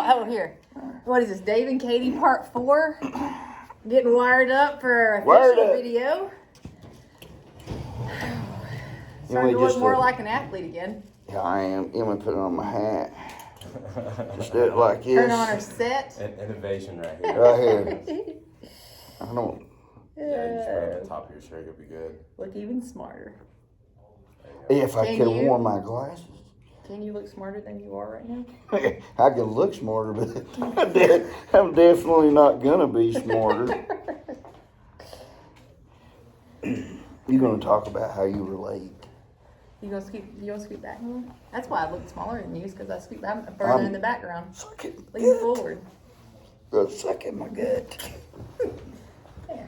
Oh, here. What is this? Dave and Katie part 4. Getting wired up for our official video. Starting to look more like an athlete again. Yeah, I am. Emma put on my hat. Just do it like this. Turn on our set. Innovation right here. Right here. I don't. Yeah, you just put it on the top of your shirt, it'll be good. Look even smarter. If I could have worn my glasses. Can you look smarter than you are right now? I could look smarter, but I'm definitely not gonna be smarter. You're gonna talk about how you relate. You gonna scoot back more? That's why I look smaller than you, because I scoot back further in the background. Lean forward. Go suck in my gut. There.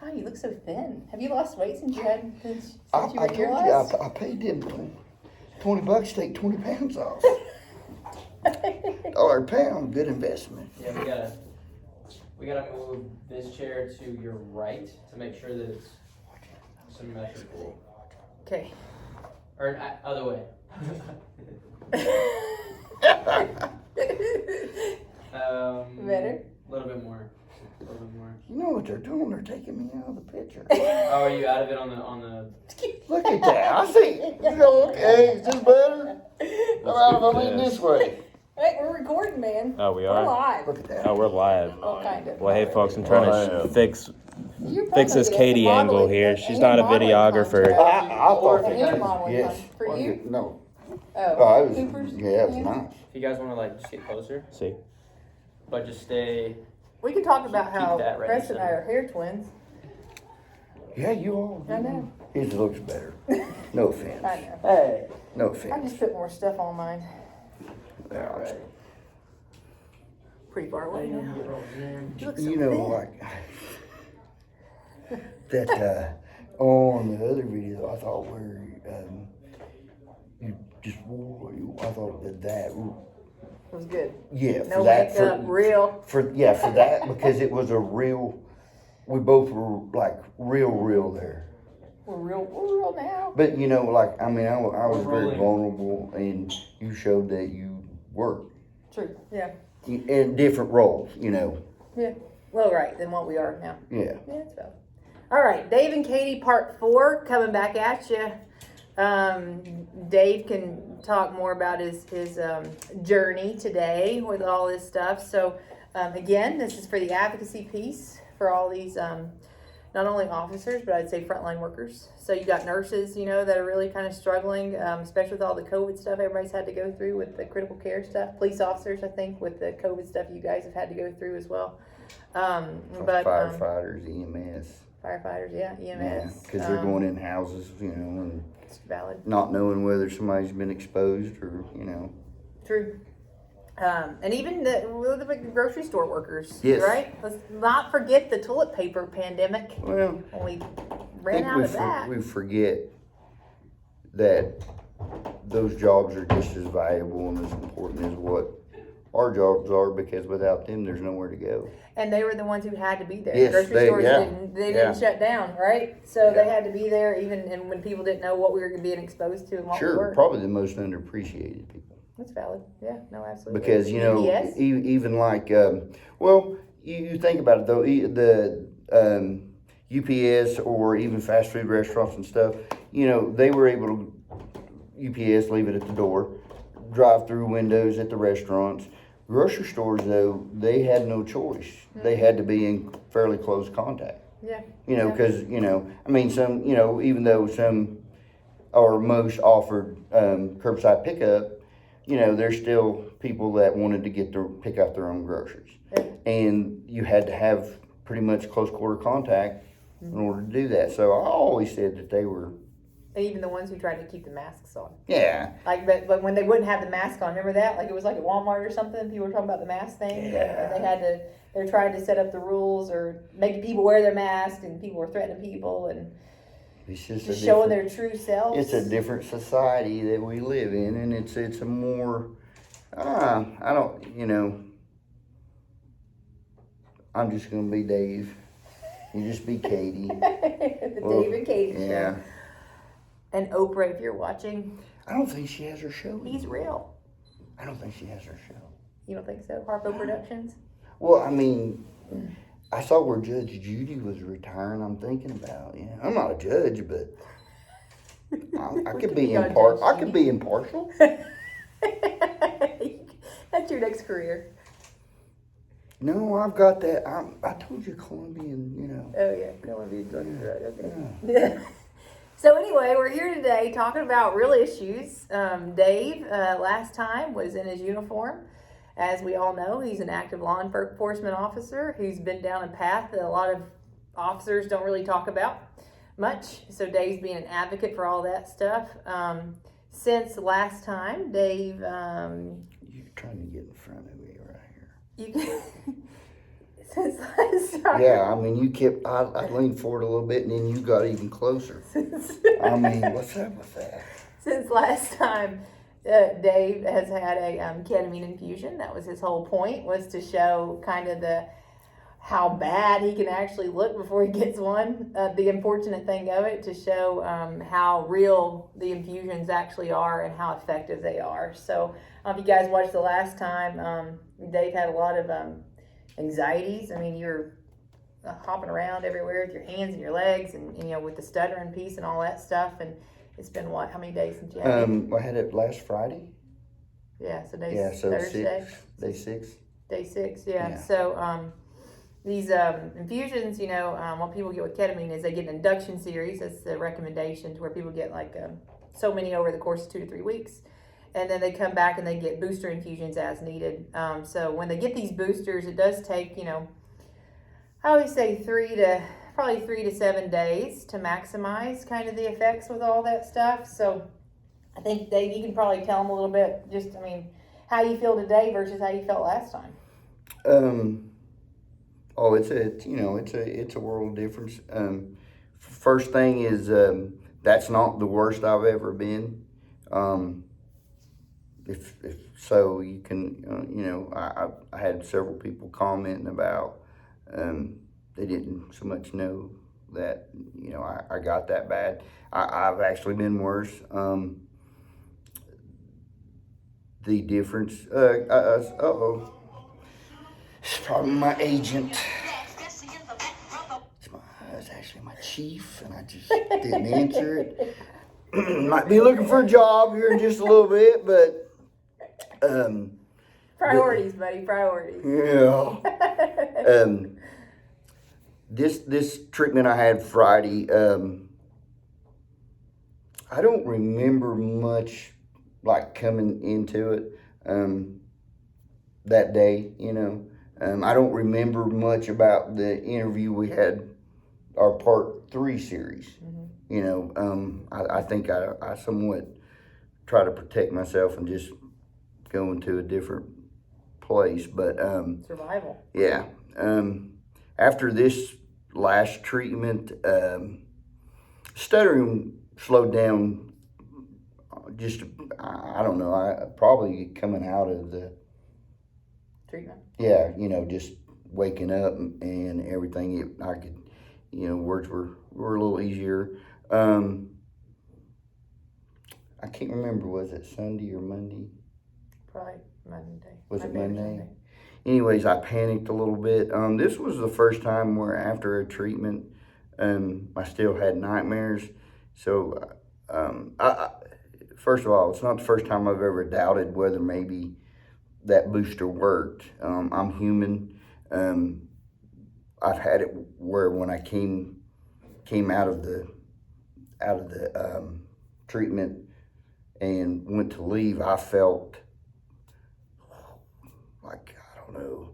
God, you look so thin. Have you lost weight since you had since I you were told here you, last? I paid them $20 to take 20 pounds off. $1 a pound, good investment. Yeah, we gotta move this chair to your right to make sure that it's symmetrical. Okay. Or other way. Better? A little bit more. A little bit more. You know what they're doing? They're taking me out of the picture. Oh, are you out of it on the? Look at that. I see. You know, okay, is this better? I'm leaning this way. Hey, we're recording, man. Oh, we We're are? live. Look at that. Oh, we're live. Oh, kind of. Well, hey, folks, I'm trying to fix You're this probably Katie a angle modeling- here. She's a not a modeling videographer. contest. I thought And that modeling yes. contest. For you? No. Oh, It was, Cooper's? yeah, it was nice. If you guys want to just get closer, See? but just stay. We can talk about Keep how that right Preston and I center. are hair twins. Yeah, you all. I know. His looks better. No offense. I know. Hey. No I offense. just put more stuff on mine. Yeah, Alright. Pretty far away now. You look so you know, thin. like that on the other video, I thought where you just wore. I thought that It was good. yeah No for that makeup, real. for that because it was a real. We both were like real there. We're real now. But you know, like I mean, I was very Rolling. vulnerable, and you showed that you worked True. Yeah. in different roles. You know. Yeah. Well, right, than what we are now. Yeah. Yeah, it's valid. All right, Dave and Katie part 4 coming back at you. Dave can talk more about his journey today with all this stuff. So, again, this is for the advocacy piece for all these, not only officers, but I'd say frontline workers. So you got nurses, you know, that are really kind of struggling, especially with all the COVID stuff everybody's had to go through with the critical care stuff. Police officers, I think, with the COVID stuff you guys have had to go through as well. But Firefighters, EMS. firefighters, yeah, EMS. Because they're going in houses, you know, and It's valid. not knowing whether somebody's been exposed or, you know. True. And even the grocery store workers, Yes. right? Let's not forget the toilet paper pandemic. Well, When we I ran think out of that. we forget that those jobs are just as valuable and as important as what our jobs are, because without them, there's nowhere to go. And they were the ones who had to be there. Yes, Grocery they- stores yeah, didn't yeah. shut down, right? So they Yeah. had to be there even and when people didn't know what we were being exposed to and what we Sure, were. probably the most underappreciated people. That's valid. Yeah, no, absolutely. Because, you know, UPS? even like, well, you think about it though, the UPS or even fast food restaurants and stuff, you know, they were able to, UPS, leave it at the door, drive through windows at the restaurants. Grocery stores, though, they had no choice. Mm-hmm. They had to be in fairly close contact. Yeah. You know, Yeah. because, you know, I mean, some, you know, even though some or most offered curbside pickup, you know, there's still people that wanted to pick up their own groceries. Yeah. And you had to have pretty much close quarter contact in order to do that. So I always said that they were, And even the ones who tried to keep the masks on. yeah. Like, but when they wouldn't have the mask on, remember that? Like, it was like at Walmart or something. People were talking about the mask thing. Yeah. They tried to set up the rules or making people wear their mask, and people were threatening people and It's just showing their true selves. It's a different society that we live in, and it's a more, I don't, you know, I'm just going to be Dave. You just be Katie. the Well, Dave and Katie yeah. show. And Oprah, if you're watching, I don't think she has her show. he's real. I don't think she has her show. You don't think so? Harpo Productions? Well, I mean, I saw where Judge Judy was retiring. I'm thinking about, I'm not a judge, but I could be on impartial. Judge I could be impartial. That's your next career. No, I've got that. I told you Colombian, Oh yeah, Colombian drug is right. Okay. Yeah. So anyway, we're here today talking about real issues. Dave, last time was in his uniform. As we all know, he's an active law enforcement officer who's been down a path that a lot of officers don't really talk about much. So Dave's being an advocate for all that stuff. Since last time, Dave, You're trying to get in front of me right here. Since last time. Yeah, I mean, you kept. I leaned forward a little bit, and then you got even closer. I mean, what's up with that? Since last time, Dave has had a ketamine infusion. That was his whole point, was to show kind of how bad he can actually look before he gets one. The unfortunate thing of it, to show how real the infusions actually are and how effective they are. So if you guys watched the last time, Dave had a lot of anxieties. I mean, you're hopping around everywhere with your hands and your legs, and with the stuttering piece and all that stuff. And it's been how many days since you had it? I had it last Friday. Yeah, so Thursday. Day 6. Day 6, yeah. So these infusions, what people get with ketamine is they get an induction series. That's the recommendation, to where people get like so many over the course of 2 to 3 weeks. And then they come back and they get booster infusions as needed. So when they get these boosters, it does take, I always say 3 to 7 days to maximize kind of the effects with all that stuff. So I think, Dave, you can probably tell them a little bit, how you feel today versus how you felt last time. It's a world difference. First thing is, that's not the worst I've ever been. If so, you can, I had several people commenting about, they didn't so much know that, I got that bad. I've actually been worse. The difference, it's probably my agent. It's actually my chief, and I just didn't answer it. Might be looking for a job here in just a little bit, but priorities, buddy, priorities. Yeah. This treatment I had Friday, I don't remember much like coming into it that day, I don't remember much about the interview we had, our part 3 series. I think I somewhat try to protect myself and just go into a different place, but survival. Yeah. After this last treatment, stuttering slowed down. Just, I don't know, I probably coming out of the treatment. Yeah, just waking up and everything. I could, words were a little easier. I can't remember, was it Sunday or Monday? Probably Monday. Was it Monday? Anyways, I panicked a little bit. This was the first time where after a treatment, I still had nightmares. So, first of all, it's not the first time I've ever doubted whether maybe that booster worked. I'm human. I've had it where when I came out of the treatment and went to leave, I felt like, I don't know.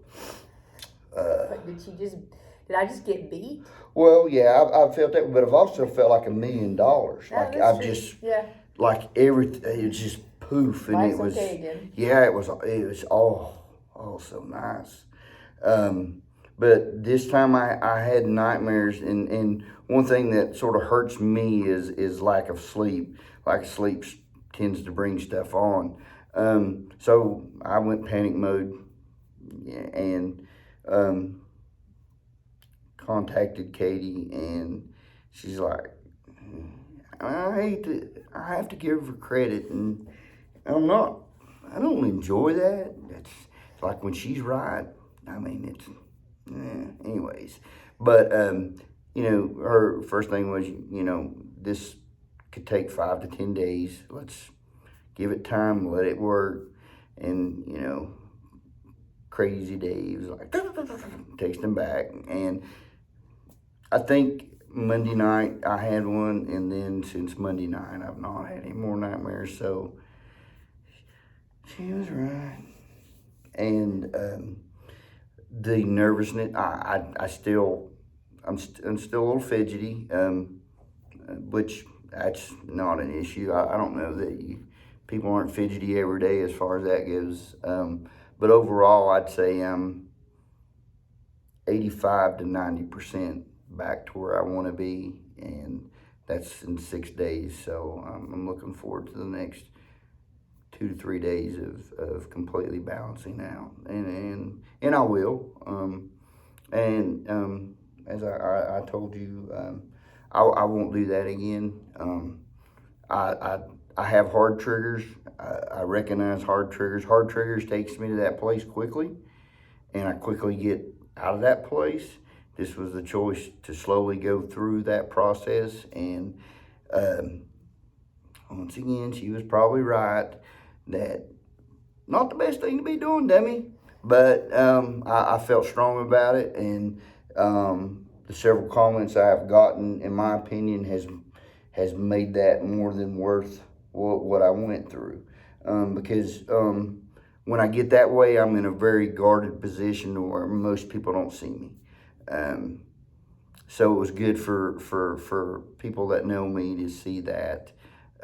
Did I just get beat? Well, yeah, I've felt that, but I've also felt like $1 million. Like I've just, like everything, it just poof, and Life's it was, okay again. Yeah, it was all so nice. But this time I had nightmares, and one thing that sort of hurts me is lack of sleep. Lack of sleep tends to bring stuff on. So I went panic mode, and contacted Katie, and she's like, I have to give her credit, and I don't enjoy that. like when she's right, I mean, it's, anyways. But, you know, her first thing was, you know, this could take 5 to 10 days. Let's give it time, let it work. And, you know, Crazy Dave's like, texting back. And I think Monday night I had one, and then since Monday night I've not had any more nightmares. So she was right. And the nervousness, I'm still a little fidgety, which that's not an issue. I don't know that people aren't fidgety every day as far as that goes. But overall, I'd say I'm 85 to 90% back to where I want to be, and that's in 6 days. So I'm looking forward to the next 2 to 3 days of completely balancing out, and I will. As I told you, I won't do that again. I have hard triggers. I recognize hard triggers. Hard triggers takes me to that place quickly, and I quickly get out of that place. This was the choice to slowly go through that process, and once again, she was probably right that not the best thing to be doing, Demi, but I felt strong about it, and the several comments I've gotten, in my opinion, has made that more than worth what I went through, because when I get that way, I'm in a very guarded position where most people don't see me. So it was good for people that know me to see that,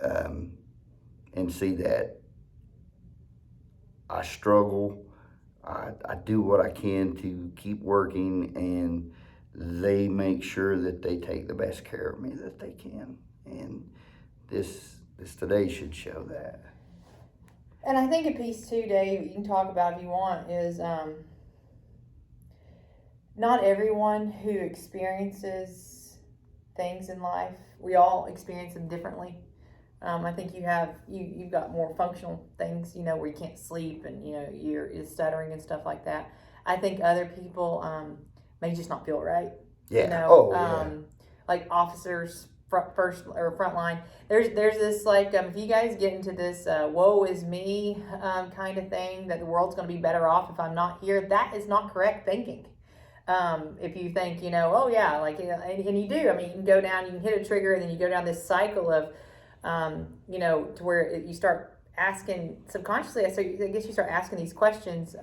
and see that I struggle. I do what I can to keep working, and they make sure that they take the best care of me that they can. And this today should show that. And I think a piece too, Dave, you can talk about if you want, is not everyone who experiences things in life, we all experience them differently. I think you've got more functional things, you know, where you can't sleep and, you know, you're stuttering and stuff like that. I think other people may just not feel right. Yeah. You know, like officers, front line. There's this like if you guys get into this woe is me kind of thing, that the world's going to be better off if I'm not here. That is not correct thinking. If you think, you know, oh yeah, like, you know, and you do. I mean, you can go down, you can hit a trigger, and then you go down this cycle of, you know, to where you start asking subconsciously. So I guess you start asking these questions.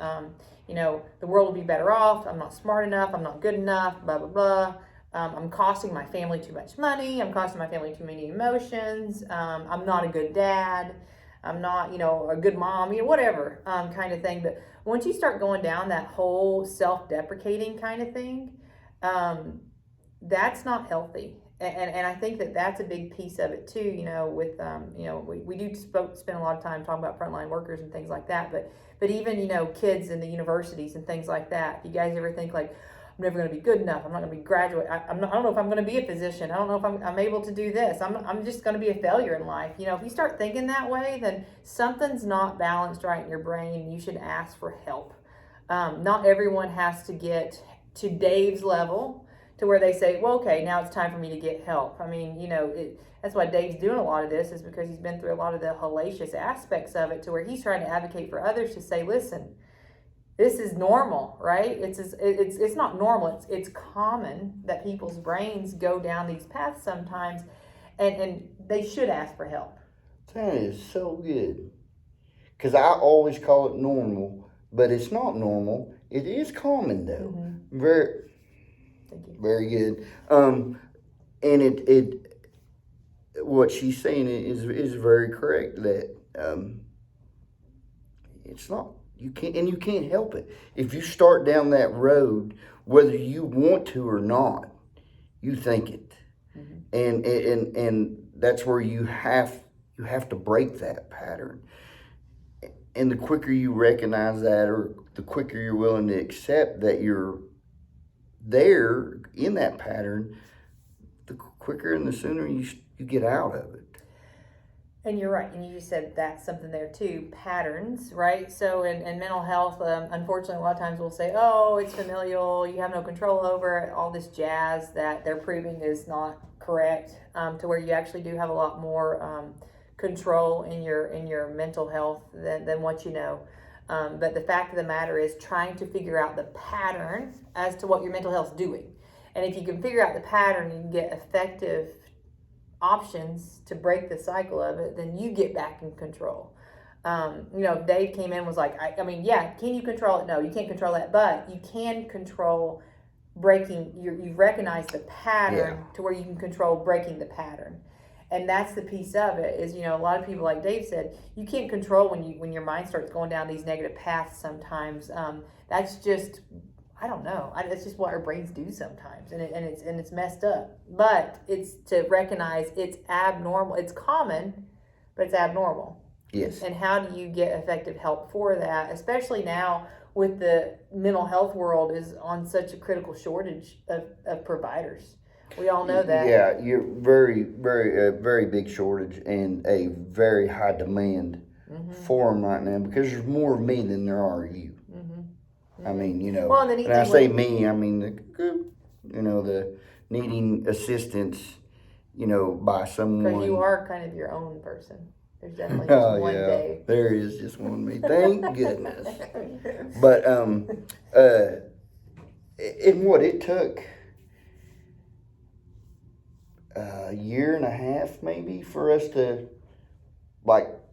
You know, the world will be better off. I'm not smart enough. I'm not good enough. Blah blah blah. I'm costing my family too much money. I'm costing my family too many emotions. I'm not a good dad. I'm not, you know, a good mom. You know, whatever kind of thing. But once you start going down that whole self-deprecating kind of thing, that's not healthy. And I think that's a big piece of it too, you know, with, you know, we do spend a lot of time talking about frontline workers and things like that, but even, you know, kids in the universities and things like that. You guys ever think like, I'm never going to be good enough. I'm not going to be graduate. I don't know if I'm going to be a physician. I don't know if I'm able to do this. I'm just going to be a failure in life. You know, if you start thinking that way, then something's not balanced right in your brain. You should ask for help. Not everyone has to get to Dave's level to where they say, well, okay, now it's time for me to get help. I mean, you know, that's why Dave's doing a lot of this, is because he's been through a lot of the hellacious aspects of it, to where he's trying to advocate for others to say, listen, this is normal, right? It's not normal. It's common that people's brains go down these paths sometimes, and they should ask for help. That is so good. Because I always call it normal, but it's not normal. It is common though. Mm-hmm. Thank you. Very good. And it what she's saying is very correct, that it's not. You can't help it. If you start down that road, whether you want to or not, you think it. Mm-hmm. And that's where you have to break that pattern. And the quicker you recognize that, or the quicker you're willing to accept that you're there in that pattern, the quicker and the sooner you get out of it. And you're right, and you just said that's something there too, patterns, right? So in mental health, unfortunately, a lot of times we'll say, oh, it's familial, you have no control over it, all this jazz that they're proving is not correct, to where you actually do have a lot more control in your mental health than what you know. But the fact of the matter is trying to figure out the pattern as to what your mental health's doing. And if you can figure out the pattern, you can get effective options to break the cycle of it, then you get back in control. Dave came in and was like, yeah, can you control it? No, you can't control that, but you can control breaking. You recognize the pattern to where you can control breaking the pattern. And that's the piece of it is, a lot of people, like Dave said, you can't control when your mind starts going down these negative paths sometimes. That's just, I don't know. It's just what our brains do sometimes, and it's messed up. But it's to recognize it's abnormal. It's common, but it's abnormal. Yes. And how do you get effective help for that? Especially now with the mental health world is on such a critical shortage of providers. We all know that. Yeah, you're very big shortage and a very high demand for them right now because there's more of me than there are of you. I mean, Well, and when I say me, I mean the needing assistance, by someone. Because you are kind of your own person. There's definitely just one Dave. There is just one me. Thank goodness. But in what it took a year and a half maybe for us to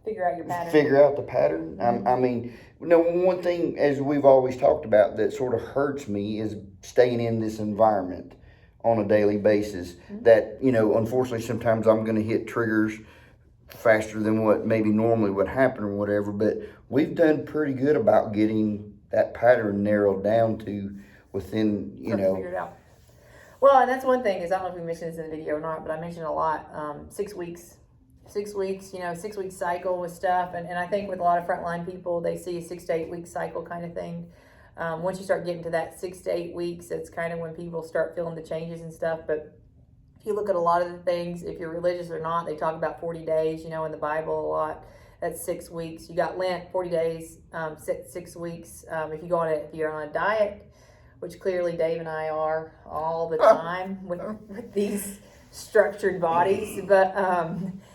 figure out your pattern. Figure out the pattern. I mean, one thing, as we've always talked about, that sort of hurts me is staying in this environment on a daily basis. That, unfortunately, sometimes I'm going to hit triggers faster than what maybe normally would happen or whatever. But we've done pretty good about getting that pattern narrowed down to within, Figured out. Well, and that's one thing is, I don't know if we mentioned this in the video or not, but I mentioned a lot, 6 weeks. 6 weeks, 6 week cycle with stuff. And I think with a lot of frontline people, they see a 6 to 8 week cycle kind of thing. Once you start getting to that 6 to 8 weeks, it's kind of when people start feeling the changes and stuff. But if you look at a lot of the things, if you're religious or not, they talk about 40 days, in the Bible a lot. That's 6 weeks. You got Lent, 40 days, 6 weeks. If you're on a diet, which clearly Dave and I are all the time with these structured bodies, but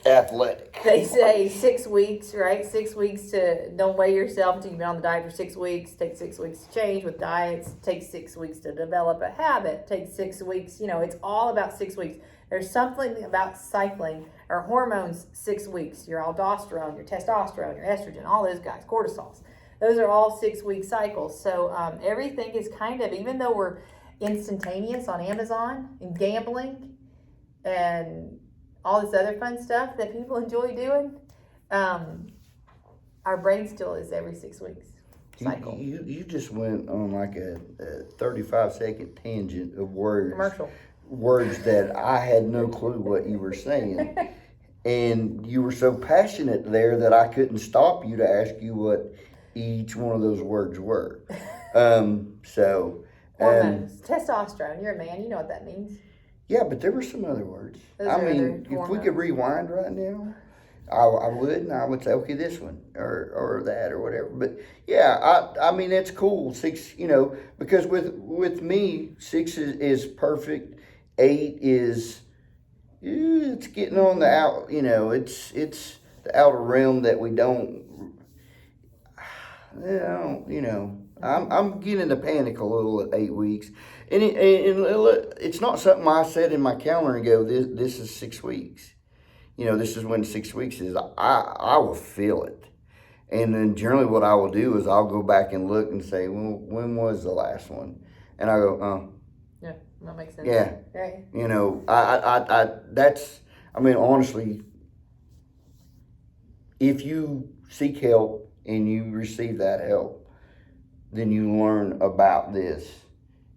athletic. They say 6 weeks, right? 6 weeks to don't weigh yourself until you've been on the diet for 6 weeks. Take 6 weeks to change with diets. Take 6 weeks to develop a habit. Take 6 weeks. It's all about 6 weeks. There's something about cycling. Our hormones, 6 weeks. Your aldosterone, your testosterone, your estrogen, all those guys, cortisols. Those are all 6 week cycles. So everything is kind of, even though we're instantaneous on Amazon and gambling and all this other fun stuff that people enjoy doing, our brain still is every 6 weeks cycle. You just went on like a 35-second tangent of words. Commercial. Words that I had no clue what you were saying. And you were so passionate there that I couldn't stop you to ask you what each one of those words were. Hormones. Testosterone. You're a man. You know what that means. Yeah, but there were some other words. If we could rewind right now, I would say, okay, this one or that or whatever. But yeah, I mean, it's cool. 6, because with me, 6 is perfect. 8 is, it's getting on the out, it's the outer realm that we don't, I'm getting to panic a little at 8 weeks. And it's not something I set in my calendar and go, this is 6 weeks. This is when 6 weeks is. I will feel it. And then generally what I will do is I'll go back and look and say, well, when was the last one? And I go, yeah, that makes sense. Yeah. Right. Honestly, if you seek help and you receive that help, then you learn about this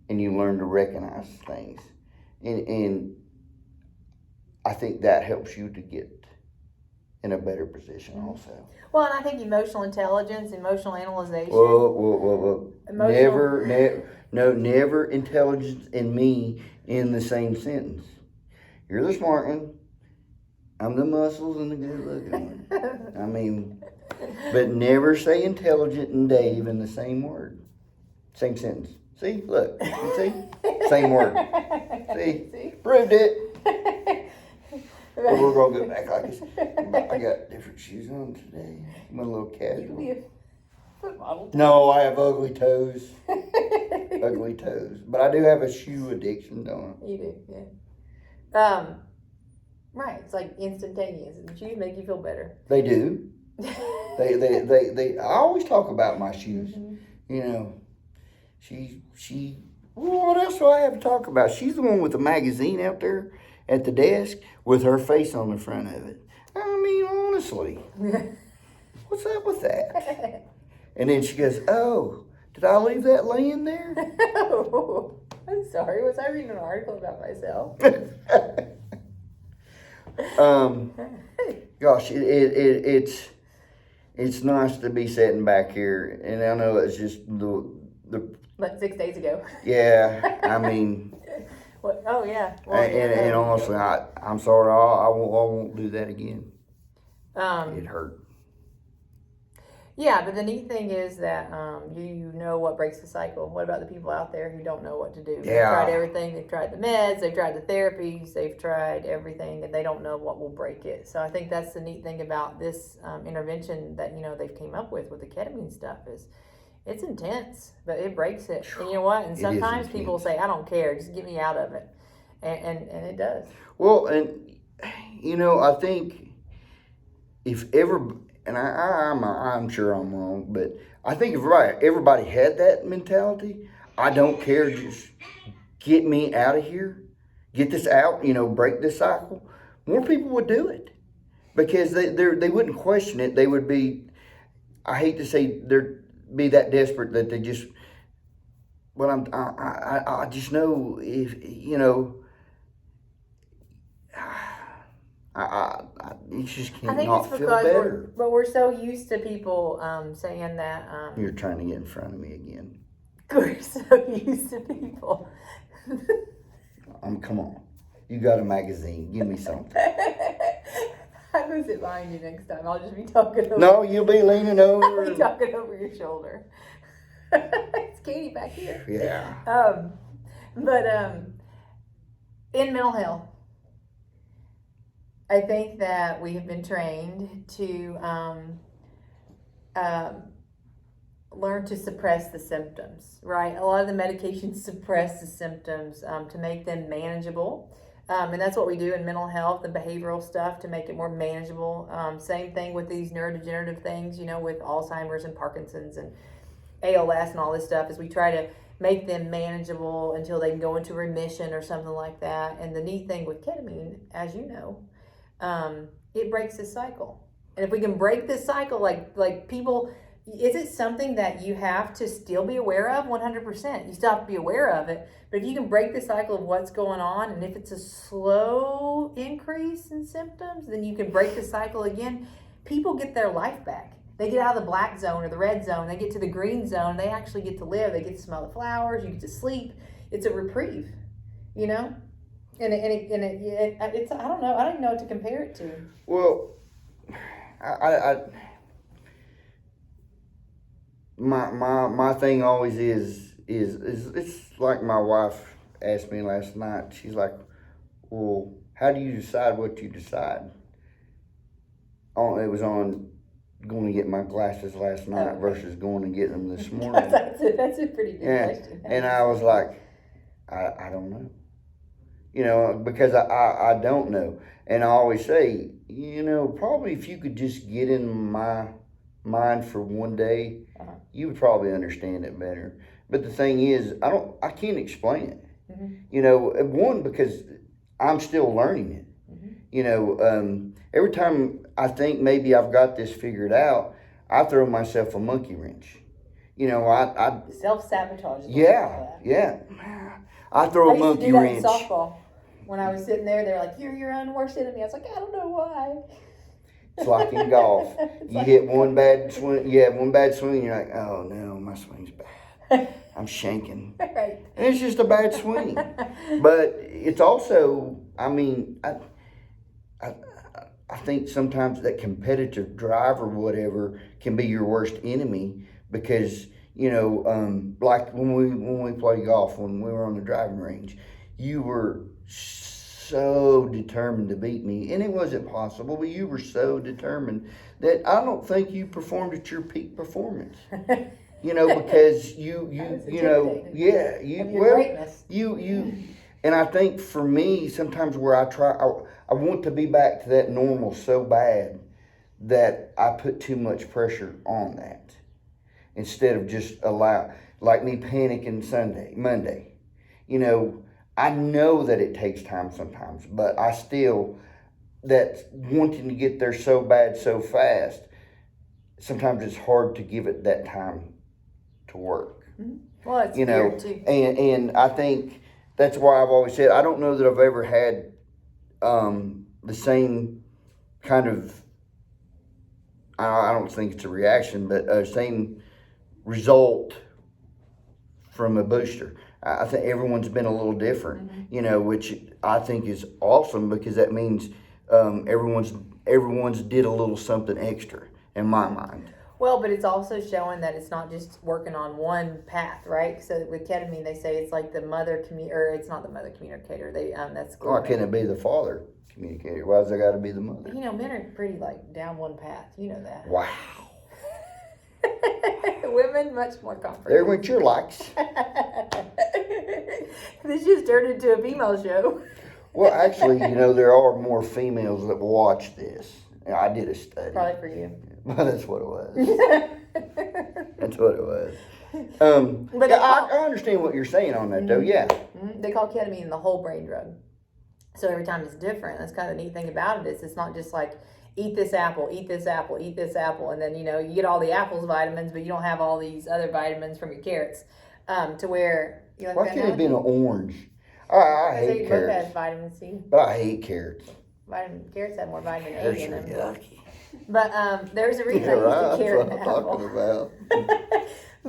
and you learn to recognize things. And I think that helps you to get in a better position also. Well, and I think emotional intelligence, emotional analyzation. Whoa. Never intelligence and me in the same sentence. You're the smart one. I'm the muscles and the good looking one. I mean, but never say intelligent and Dave in the same word. Same sentence. See, look, you see? Same word. See? Proved it. But we're going to go back like this. But I got different shoes on today. I'm a little You casual. could be a foot model. No, I have ugly toes. Ugly toes. But I do have a shoe addiction, don't I? You do, yeah. Right, it's like instantaneous. The shoes make you feel better. They do. They I always talk about my shoes. You know, well, what else do I have to talk about? She's the one with the magazine out there at the desk with her face on the front of it. I mean, honestly, what's up with that? And then she goes, oh, did I leave that laying there? Oh, I'm sorry. Was I reading an article about myself? Gosh, it's nice to be sitting back here, and I know it's just the Like 6 days ago. yeah. I mean, What? Oh yeah. Well, and honestly, I'm sorry. I won't do that again. It hurt. Yeah, but the neat thing is that you know what breaks the cycle. What about the people out there who don't know what to do? They've tried everything. They've tried the meds. They've tried the therapies. They've tried everything, and they don't know what will break it. So I think that's the neat thing about this intervention that they've came up with the ketamine stuff is it's intense, but it breaks it. And you know what? And sometimes people say, "I don't care. Just get me out of it," and it does. Well, and I think if ever. And I'm sure I'm wrong, but I think if everybody had that mentality, I don't care, just get me out of here, get this out, break this cycle, more people would do it because they wouldn't question it. They would be, I hate to say, they'd be that desperate that they just. But I just know if you just I can't think not it's feel because better. we're so used to people saying that. You're trying to get in front of me again. We're so used to people. Come on. You got a magazine. Give me something. I'm going to sit behind you next time. I'll just be talking over. No, you'll be leaning I'll over. be talking over your shoulder. It's Katie back here. Yeah. But in mental health, I think that we have been trained to learn to suppress the symptoms, right? A lot of the medications suppress the symptoms to make them manageable. And that's what we do in mental health and behavioral stuff to make it more manageable. Same thing with these neurodegenerative things, with Alzheimer's and Parkinson's and ALS and all this stuff, is we try to make them manageable until they can go into remission or something like that. And the neat thing with ketamine, as you know, it breaks this cycle. And if we can break this cycle, like people, is it something that you have to still be aware of? 100%. You still have to be aware of it. But if you can break the cycle of what's going on, and if it's a slow increase in symptoms, then you can break the cycle again. People get their life back. They get out of the black zone or the red zone. They get to the green zone. They actually get to live. They get to smell the flowers. You get to sleep. It's a reprieve, And it's I don't know. I don't even know what to compare it to. Well, my thing always is it's like my wife asked me last night. She's like, well, how do you decide what you decide? It was on going to get my glasses last night versus going to get them this morning. That's a pretty good question. And I was like, I don't know. Because I don't know. And I always say, probably if you could just get in my mind for one day, you would probably understand it better. But the thing is, I can't explain it. Mm-hmm. One, because I'm still learning it. Mm-hmm. Every time I think maybe I've got this figured out, I throw myself a monkey wrench. I self-sabotage. Yeah. I throw a monkey wrench. I used to do that in softball. When I was sitting there, they're like, "You're your own worst enemy." I was like, "I don't know why." It's like in golf. You hit one bad swing. You have one bad swing. You're like, "Oh no, my swing's bad. I'm shanking." Right. And it's just a bad swing. But it's also, I I think sometimes that competitive drive or whatever can be your worst enemy because, like when we play golf, when we were on the driving range, you were so determined to beat me, and it wasn't possible, but you were so determined that I don't think you performed at your peak performance. Because Greatness. and I think for me, sometimes where I want to be back to that normal so bad that I put too much pressure on that instead of just like me panicking Monday. I know that it takes time sometimes, but I still, that wanting to get there so bad, so fast, sometimes it's hard to give it that time to work. Well, it's weird too. And I think that's why I've always said I don't know that I've ever had the same kind of, I don't think it's a reaction, but same result from a booster. I think everyone's been a little different, which I think is awesome because that means everyone's did a little something extra in my mind. Well, but it's also showing that it's not just working on one path, right? So with ketamine, they say it's like the mother or it's not the mother communicator. That's Why can't it be the father communicator? Why's it got to be the mother? Men are pretty down one path. You know that. Wow. Women much more comfortable. There went your likes. This just turned into a female show. Well, actually, there are more females that watch this. I did a study. Probably for you. Well, that's what it was. That's what it was. But I understand what you're saying on that, though. Yeah. They call ketamine the whole brain drug. So every time it's different. That's kind of the neat thing about it is it's not just like eat this apple, eat this apple, eat this apple, and then you get all the apple's vitamins, but you don't have all these other vitamins from your carrots. To where why can't it have been an orange? I hate carrots. Both has vitamin C. But I hate carrots. Carrots have more vitamin A in them. Yucky. But there's a reason Yeah, right. I use the carrot That's and what I'm apple. talking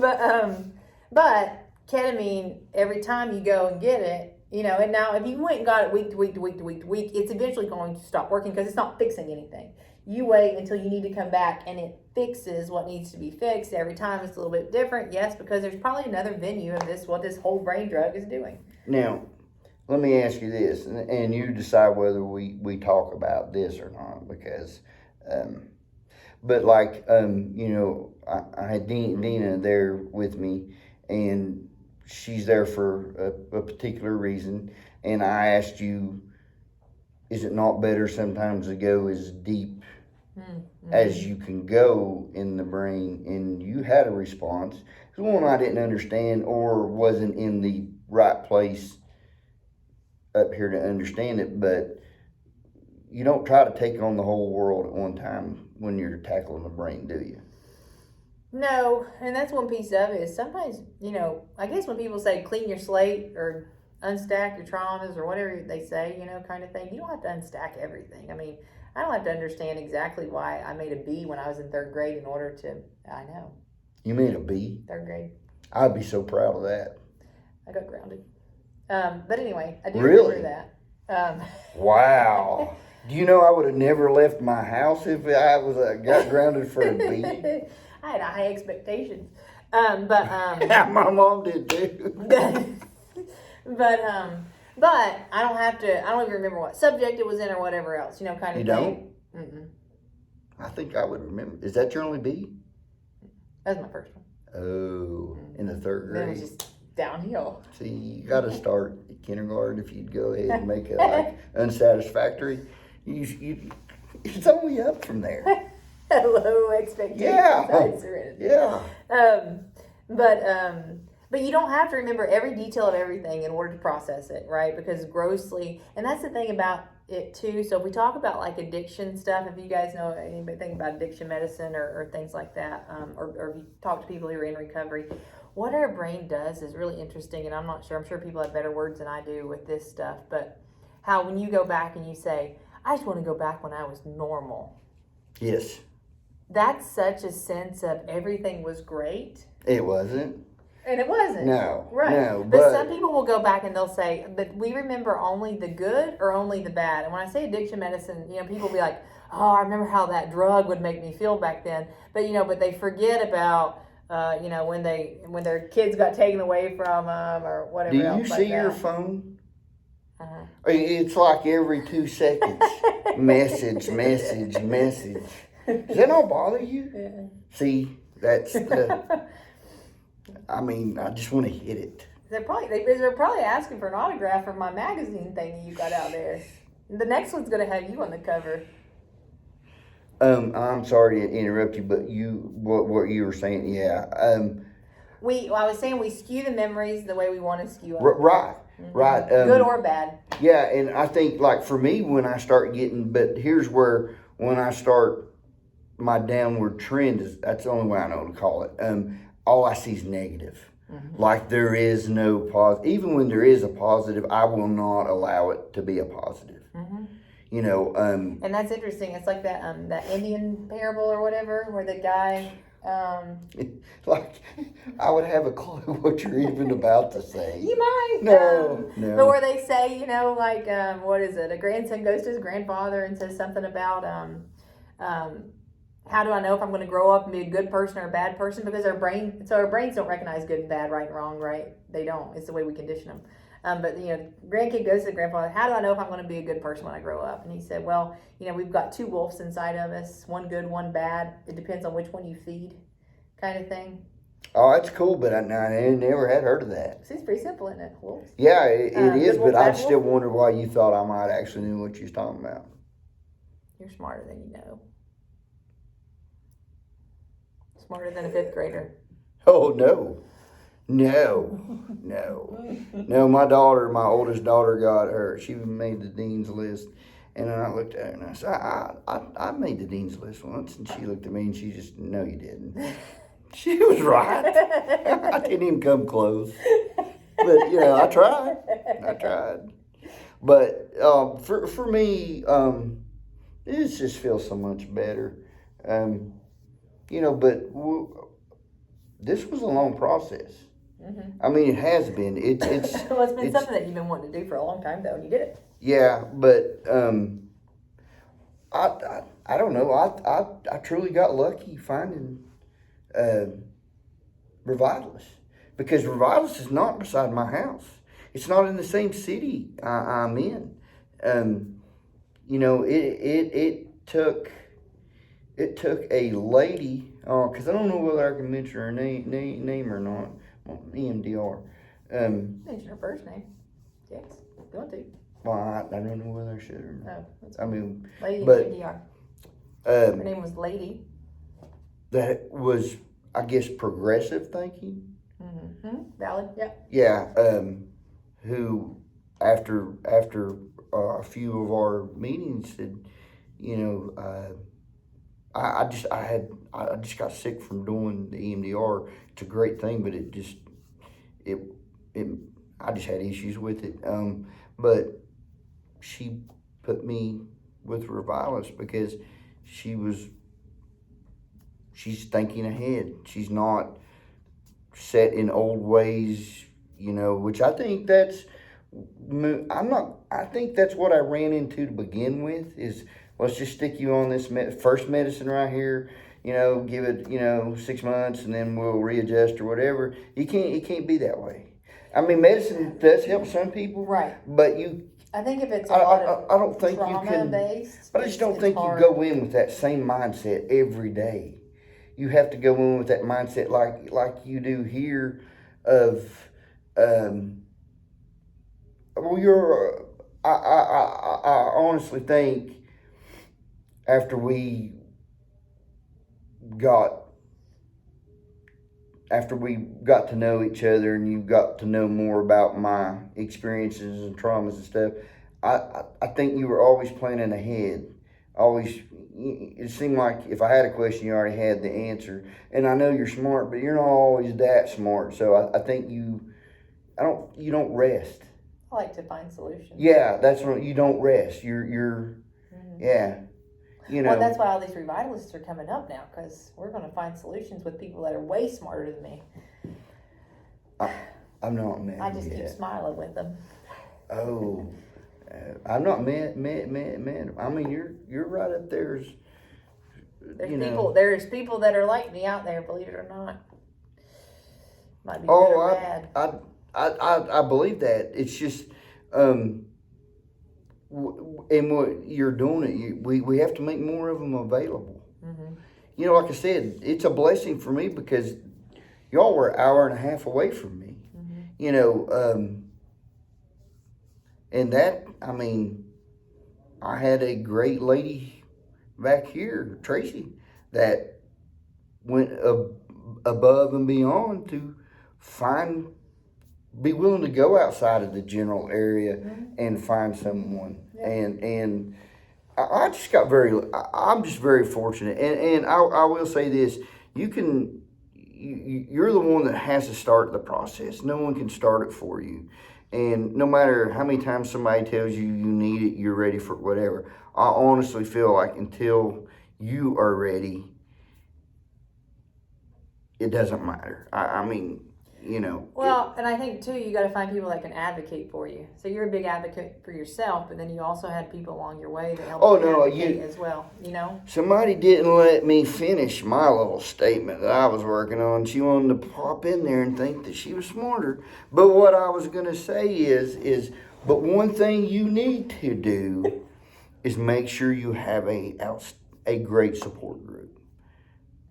about. But ketamine, every time you go and get it, and now if you went and got it week to week to week to week to week, it's eventually going to stop working because it's not fixing anything. You wait until you need to come back and it fixes what needs to be fixed. Every time it's a little bit different, yes, because there's probably another venue of what this whole brain drug is doing. Now, let me ask you this, and you decide whether we talk about this or not, because, but I had Dina there with me, and she's there for a particular reason, and I asked you, is it not better sometimes to go as deep as you can go in the brain? And you had a response. Because one, I didn't understand or wasn't in the right place up here to understand it, but you don't try to take on the whole world at one time when you're tackling the brain, do you? No, and that's one piece of it is sometimes, I guess when people say clean your slate or unstack your traumas or whatever they say, kind of thing, you don't have to unstack everything. I mean, I don't have to understand exactly why I made a B when I was in third grade in order to, I know. You made a B? Third grade. I'd be so proud of that. I got grounded. But anyway, I do Really? remember that. Wow. Do you know I would have never left my house if I got grounded for a B? I had high expectations. My mom did too. But I don't even remember what subject it was in or whatever else, kind of You thing. don't? Mm-mm. I think I would remember. Is that your only B? That was my first one. Oh, in the third Then it grade. was just downhill. See, you got to start at kindergarten if you'd go ahead and make it unsatisfactory. It's only up from there. Low expectations. Yeah. High serenity. Yeah. But you don't have to remember every detail of everything in order to process it, right? Because grossly, and that's the thing about it too. So if we talk about like addiction stuff, if you guys know anything about addiction medicine or things like that, or if you talk to people who are in recovery, what our brain does is really interesting. And I'm sure people have better words than I do with this stuff, but how when you go back and you say, I just want to go back when I was normal. Yes. That's such a sense of everything was great. It wasn't. And it wasn't. No. Right. No, but some people will go back and they'll say, but we remember only the good or only the bad. And when I say addiction medicine, people will be like, oh, I remember how that drug would make me feel back then. But but they forget about when their kids got taken away from them or whatever. Do you else see like your that. phone? Uh-huh. It's like every 2 seconds, message. Does that not bother you? Yeah. See, that's the. I mean, I just want to hit it. They're probably asking for an autograph for my magazine thing that you got out there. The next one's gonna have you on the cover. I'm sorry to interrupt you, but what you were saying, yeah. I was saying we skew the memories the way we want to skew them. Right. Right. Good or bad. Yeah, and I think like for me, when I start getting, but here's where when I start my downward trend that's the only way I know to call it. All I see is negative. Mm-hmm. Like there is no positive. Even when there is a positive, I will not allow it to be a positive. Mm-hmm. And that's interesting. It's like that Indian parable or whatever, where the guy. Like I would have a clue what you're even about to say. You might. No. But where they say, what is it? A grandson goes to his grandfather and says something about how do I know if I'm going to grow up and be a good person or a bad person? Because our brains don't recognize good and bad, right and wrong, right? They don't. It's the way we condition them. But grandkid goes to the grandfather. How do I know if I'm going to be a good person when I grow up? And he said, well, we've got 2 wolves inside of us, one good, one bad. It depends on which one you feed, kind of thing. Oh, that's cool, but I never had heard of that. See, it's pretty simple, isn't it? Wolves. Yeah, it is, wolf, but I bad still wolf? wonder why you thought I might actually knew what you was talking about. You're smarter than you know. Smarter than a 5th grader. Oh, no. My oldest daughter she made the dean's list. And then I looked at her and I said, I made the dean's list once. And she looked at me and she just, no, you didn't. She was right. I didn't even come close. But, I tried. But for me, it just feels so much better. But this was a long process. Mm-hmm. I mean, it has been. It's well, it's been something that you've been wanting to do for a long time, though, and you did it. Yeah, but I don't know. I truly got lucky finding Revitalist, because Revitalist is not beside my house. It's not in the same city I'm in. It took a lady, because I don't know whether I can mention her name or not. EMDR. Mention her first name. Yes, if you want to. Well, I don't know whether I should or not. Lady but EMDR. Her name was Lady. That was, I guess, progressive thinking. Mm-hmm. Valid. Yeah. Yeah. Who, after a few of our meetings, said, I just got sick from doing the EMDR. It's a great thing, but I just had issues with it. But she put me with Revitalist because she's thinking ahead. She's not set in old ways, which I think I think that's what I ran into to begin with is, let's just stick you on this first medicine right here, give it, 6 months and then we'll readjust or whatever. It can't be that way. I mean, medicine does help some people. Right. But I think if it's I don't think you can, based, but I just don't think you go in with that same mindset every day. You have to go in with that mindset like you do here of, I honestly think after we got to know each other and you got to know more about my experiences and traumas and stuff, I think you were always planning ahead. It seemed like if I had a question, you already had the answer. And I know you're smart, but you're not always that smart. So I think you don't rest. I like to find solutions. Yeah, that's what you don't rest. You're yeah. Well, that's why all these revitalists are coming up now, because we're going to find solutions with people that are way smarter than me. I'm not mad. I just keep smiling with them. Oh, I've not met. I mean, you're right up there. There's people that are like me out there, believe it or not. Might be good or bad. I believe that. It's just, and what you're doing, we have to make more of them available. Mm-hmm. Like I said, it's a blessing for me because y'all were an hour and a half away from me. Mm-hmm. And that, I mean, I had a great lady back here, Tracy, that went above and beyond to be willing to go outside of the general area and find someone. Yeah. And I just I'm just very fortunate. And I will say this, you're the one that has to start the process. No one can start it for you. And no matter how many times somebody tells you you need it, you're ready for whatever. I honestly feel like until you are ready, it doesn't matter. I mean, Well, and I think too, you got to find people that can advocate for you. So you're a big advocate for yourself, but then you also had people along your way that helped you advocate as well. Somebody didn't let me finish my little statement that I was working on. She wanted to pop in there and think that she was smarter. But what I was going to say but one thing you need to do is make sure you have a great support group.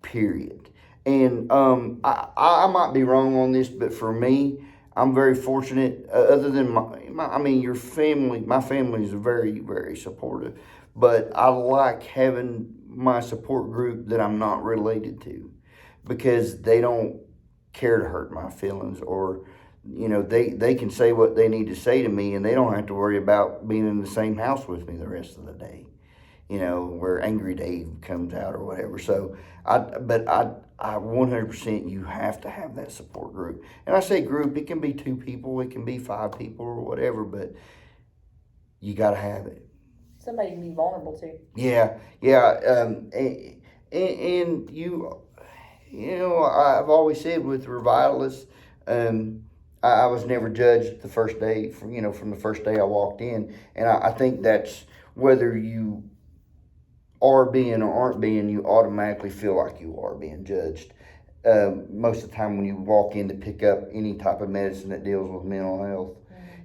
Period. And I might be wrong on this, but for me, I'm very fortunate. Other than your family, my family is very, very supportive. But I like having my support group that I'm not related to, because they don't care to hurt my feelings, or they can say what they need to say to me, and they don't have to worry about being in the same house with me the rest of the day. Where Angry Dave comes out or whatever. So I 100%, you have to have that support group. And I say group, it can be 2 people, it can be 5 people or whatever, but you got to have it. Somebody can be vulnerable too. Yeah. And I've always said with Revitalist, I was never judged the first day from the first day I walked in. And I think that's whether you are being or aren't being, you automatically feel like you are being judged. Most of the time when you walk in to pick up any type of medicine that deals with mental health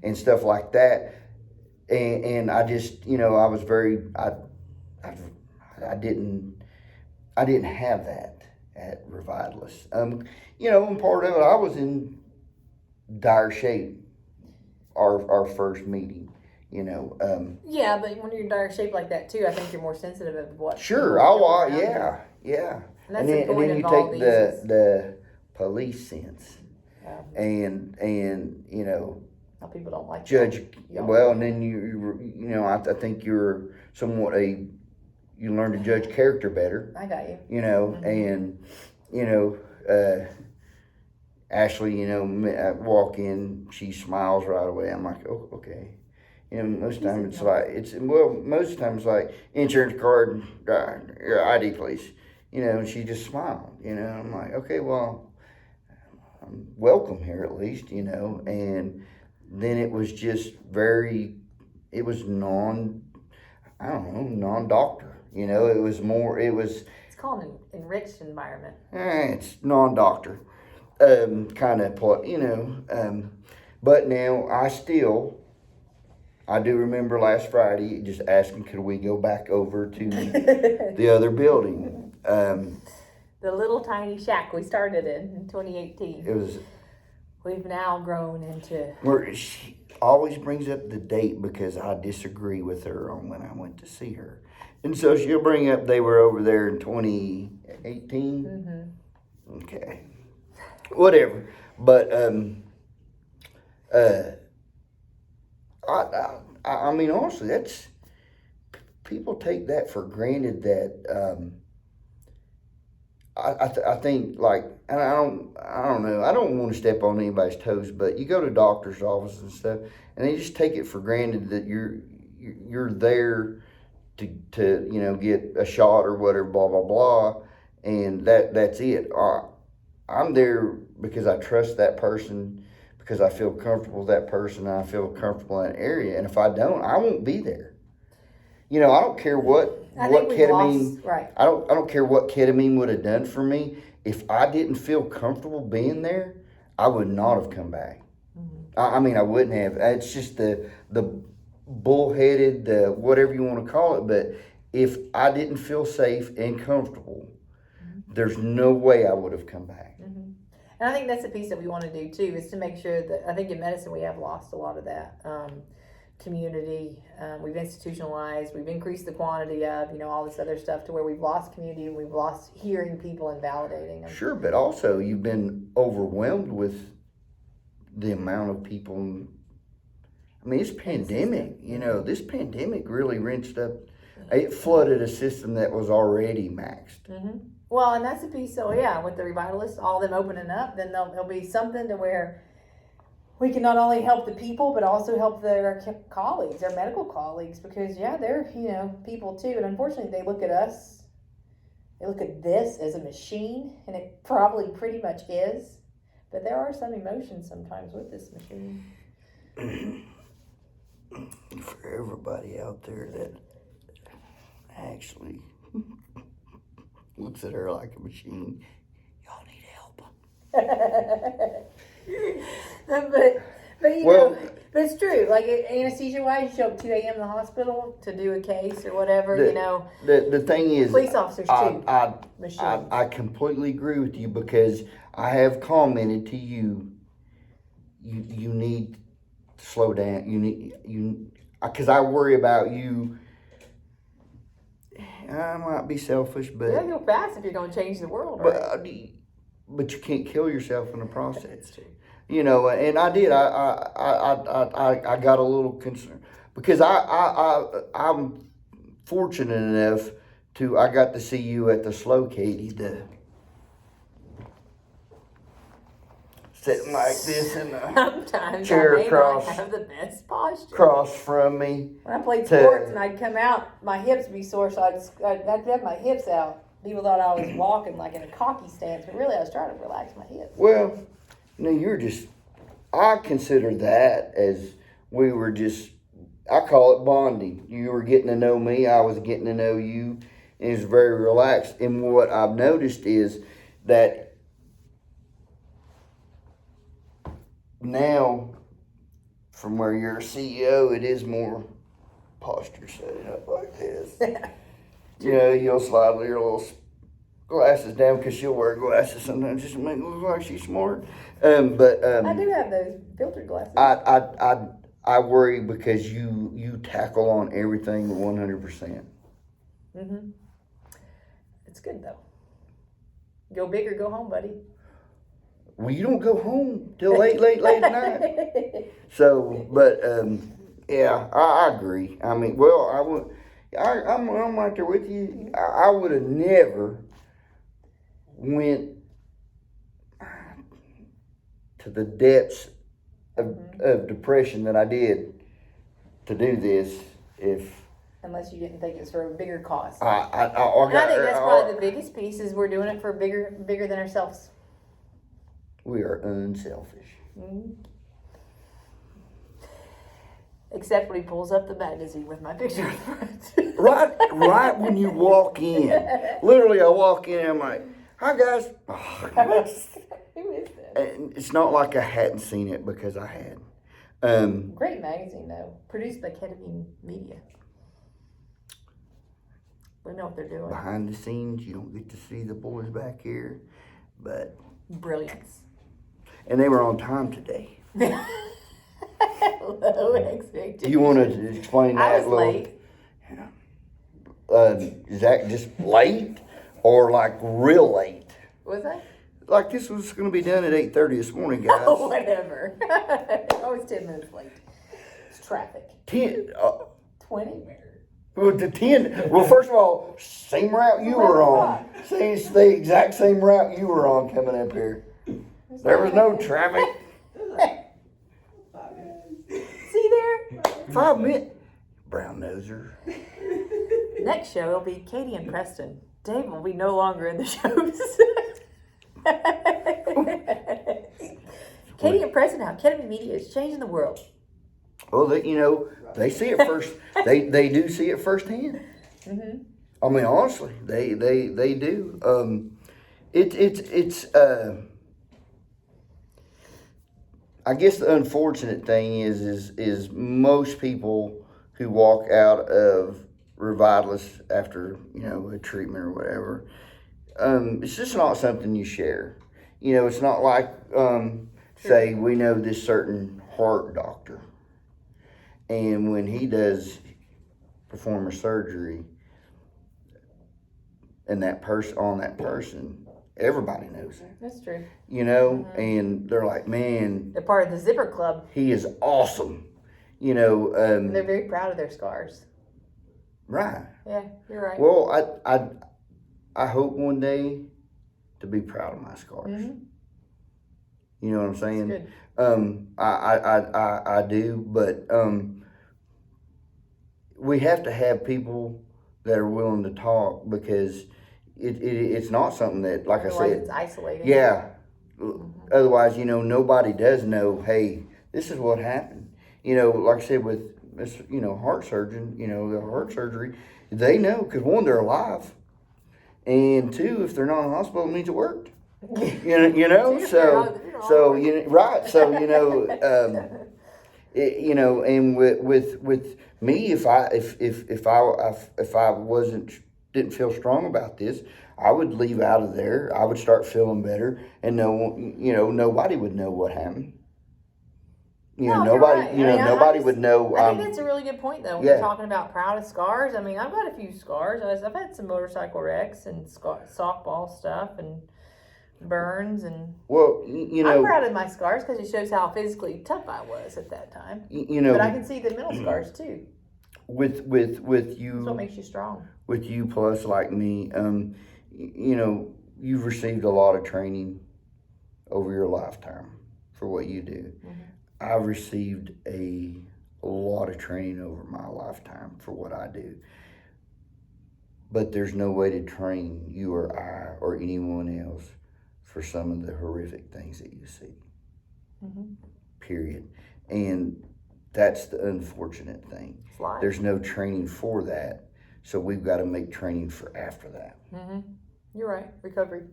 and stuff like that. And I just, I was I didn't have that at Revitalist. And part of it, I was in dire shape our first meeting. Yeah, but when you're in dire shape like that too, I think you're more sensitive of what. Sure, yeah. And then you take the police sense, and how people don't like judge. Well, and then I think you're somewhat you learn to judge character better. I got you. And Ashley, I walk in, she smiles right away. I'm like, oh, okay. Most of the time most of the time it's like insurance card, your ID please. And she just smiled. I'm like, okay, well, I'm welcome here at least. And then it was just it was non-doctor. It's called an enriched environment. It's non-doctor, kind of, but now I do remember last Friday just asking, could we go back over to the other building? The little tiny shack we started in 2018. We've now grown into. She always brings up the date because I disagree with her on when I went to see her. And so she'll bring up they were over there in 2018. Mm-hmm. Okay. Whatever. But I mean, honestly, that's people take that for granted. That I think, like, and I don't know. I don't want to step on anybody's toes, but you go to doctor's offices and stuff, and they just take it for granted that you're there to get a shot or whatever, blah blah blah, and that's it. I'm there because I trust that person, because I feel comfortable with that person and I feel comfortable in that area. And if I don't, I won't be there. You know, I don't care what ketamine. Right. I don't care what ketamine would have done for me. If I didn't feel comfortable being there, I would not have come back. Mm-hmm. I mean, I wouldn't have. It's just the bullheaded, whatever you want to call it. But if I didn't feel safe and comfortable, there's no way I would have come back. Mm-hmm. And I think that's the piece that we want to do too, is to make sure that, I think in medicine we have lost a lot of that community. We've institutionalized, we've increased the quantity of, all this other stuff to where we've lost community and we've lost hearing people and validating them. Sure, but also you've been overwhelmed with the amount of people. I mean, it's pandemic. This pandemic really wrenched up. It flooded a system that was already maxed. Mm-hmm. Well, and that's a piece. So yeah, with the Revitalist, all them opening up, then there'll be something to where we can not only help the people, but also help their colleagues, their medical colleagues, because they're people too. And unfortunately, they look at us, they look at this as a machine, and it probably pretty much is. But there are some emotions sometimes with this machine. For everybody out there that actually looks at her like a machine, y'all need help. But it's true. Like anesthesia wise, you show up 2 a.m. in the hospital to do a case or whatever. The thing is, police officers too. I completely agree with you, because I have commented to you. You need to slow down. Because I worry about you. I might be selfish, but you gotta go fast if you're going to change the world, right? But you can't kill yourself in the process. That's true. And I did. I got a little concerned because I'm fortunate enough to. I got to see you at the Slow Katie, sitting like this in the sometimes chair I may not have the best posture. Across from me. When I played sports and I'd come out, my hips would be sore, so I'd have my hips out. People thought I was walking like in a cocky stance, but really I was trying to relax my hips. Well, I consider that as I call it bonding. You were getting to know me, I was getting to know you, and it was very relaxed. And what I've noticed is that now, from where you're a CEO, it is more posture setting up like this. You'll slide your little glasses down, because she'll wear glasses sometimes just to make it look like she's smart. I do have those filtered glasses. I worry because you tackle on everything 100%. Mm-hmm. It's good though. Go big or go home, buddy. Well, you don't go home till late at night. So, but yeah, I agree. I mean, well, I'm right there with you. I would have never went to the depths of depression that I did to do this unless you didn't think it was for a bigger cause. I think that's probably the biggest piece, is we're doing it for bigger than ourselves. We are unselfish. Mm-hmm. Except when he pulls up the magazine with my picture in front. right when you walk in. Literally, I walk in and I'm like, hi guys. Who is this? And it's not like I hadn't seen it, because I had. Great magazine though. Produced by Ketamine Media. We know what they're doing. Behind the scenes, you don't get to see the boys back here, but brilliance. And they were on time today. Low expectations. Do you want to explain that? I was late. Yeah. Is that just late, or like real late? Was that? Like this was going to be done at 8:30 this morning, guys. Oh, whatever. I was 10 minutes late. It's traffic. 10. 20. Well, to 10. Well, first of all, same route you were on. It's the exact same route you were on coming up here. There was no traffic. See there? 5 minutes. Brown noser. Next show will be Katie and Preston. Dave will be no longer in the shows. Katie and Preston now, ketamine media is changing the world. Well, they see it first. they do see it firsthand. Mm-hmm. I mean, honestly, they do. It's I guess the unfortunate thing is most people who walk out of Revitalist after a treatment or whatever, it's just not something you share. It's not like say we know this certain heart doctor, and when he does perform a surgery, and that person, everybody knows it. That's true. And they're like, man, They're part of the Zipper Club. he is awesome. And they're very proud of their scars. Right. Yeah, you're right. Well, I hope one day to be proud of my scars. Mm-hmm. You know what I'm saying? That's good. I do, but we have to have people that are willing to talk, because it's not something that, like Otherwise I said, it's isolating. yeah. Otherwise, nobody does know, hey, this is what happened. Like I said with this, heart surgeon, the heart surgery, they know, because one, they're alive, and two, if they're not in the hospital, it means it worked. Right. And with me, if I didn't feel strong about this, I would leave out of there. I would start feeling better, and nobody would know what happened. No, Nobody, you're right. I mean, nobody would know. I think that's a really good point, though. When you're talking about proud of scars, I mean, I've got a few scars. I've had some motorcycle wrecks and softball stuff and burns, and well, I'm proud of my scars because it shows how physically tough I was at that time. But I can see the mental scars too. With you, That's what makes you strong. With you plus like me, you've received a lot of training over your lifetime for what you do. Mm-hmm. I've received a lot of training over my lifetime for what I do. But there's no way to train you or I or anyone else for some of the horrific things that you see. Mm-hmm. Period. And that's the unfortunate thing. There's no training for that. So we've got to make training for after that. Mm-hmm. You're right. Recovery.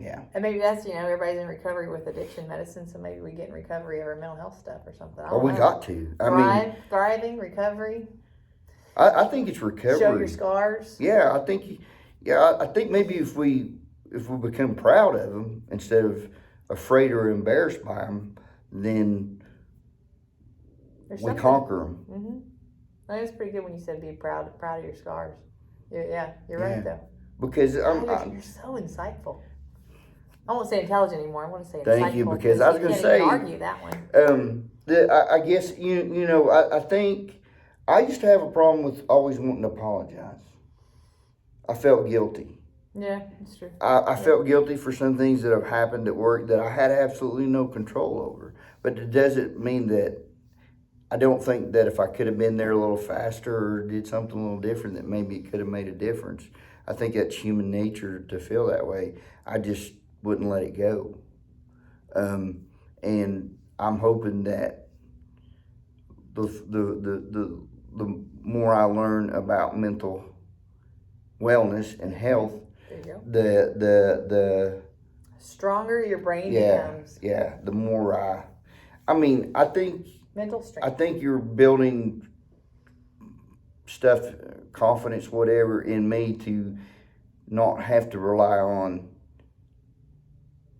Yeah. And maybe that's, everybody's in recovery with addiction medicine, so maybe we get in recovery of our mental health stuff or something. We got to. Thriving, recovery. I think it's recovery. Show your scars. Yeah, I think maybe if we become proud of them instead of afraid or embarrassed by them, then we conquer them. Mm-hmm. I think it's pretty good when you said be proud of your scars. You're right though. Because you're so insightful. I won't say intelligent anymore. I want to say insightful. Thank you, because I was going to say, argue that one. I guess I think I used to have a problem with always wanting to apologize. I felt guilty. Yeah, that's true. I felt guilty for some things that have happened at work that I had absolutely no control over. But it doesn't mean that I don't think that if I could have been there a little faster or did something a little different, that maybe it could have made a difference. I think that's human nature to feel that way. I just wouldn't let it go. And I'm hoping that the more I learn about mental wellness and health, the stronger your brain becomes. Yeah, the more I think mental strength. I think you're building stuff, confidence, whatever, in me to not have to rely on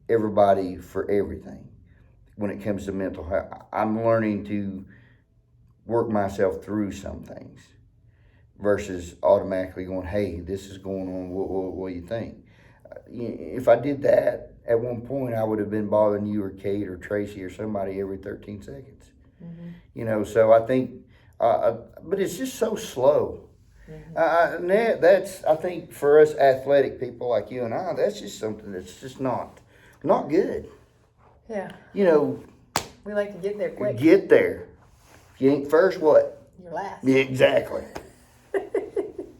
everybody for everything when it comes to mental health. I'm learning to work myself through some things versus automatically going, hey, this is going on, what do you think? If I did that, at one point I would have been bothering you or Kate or Tracy or somebody every 13 seconds. Mm-hmm. So I think, but it's just so slow. Mm-hmm. That's, I think, for us athletic people like you and I, that's just something that's just not good. Yeah. We like to get there quick. Get there. If you ain't first, what? You're last. Yeah, exactly.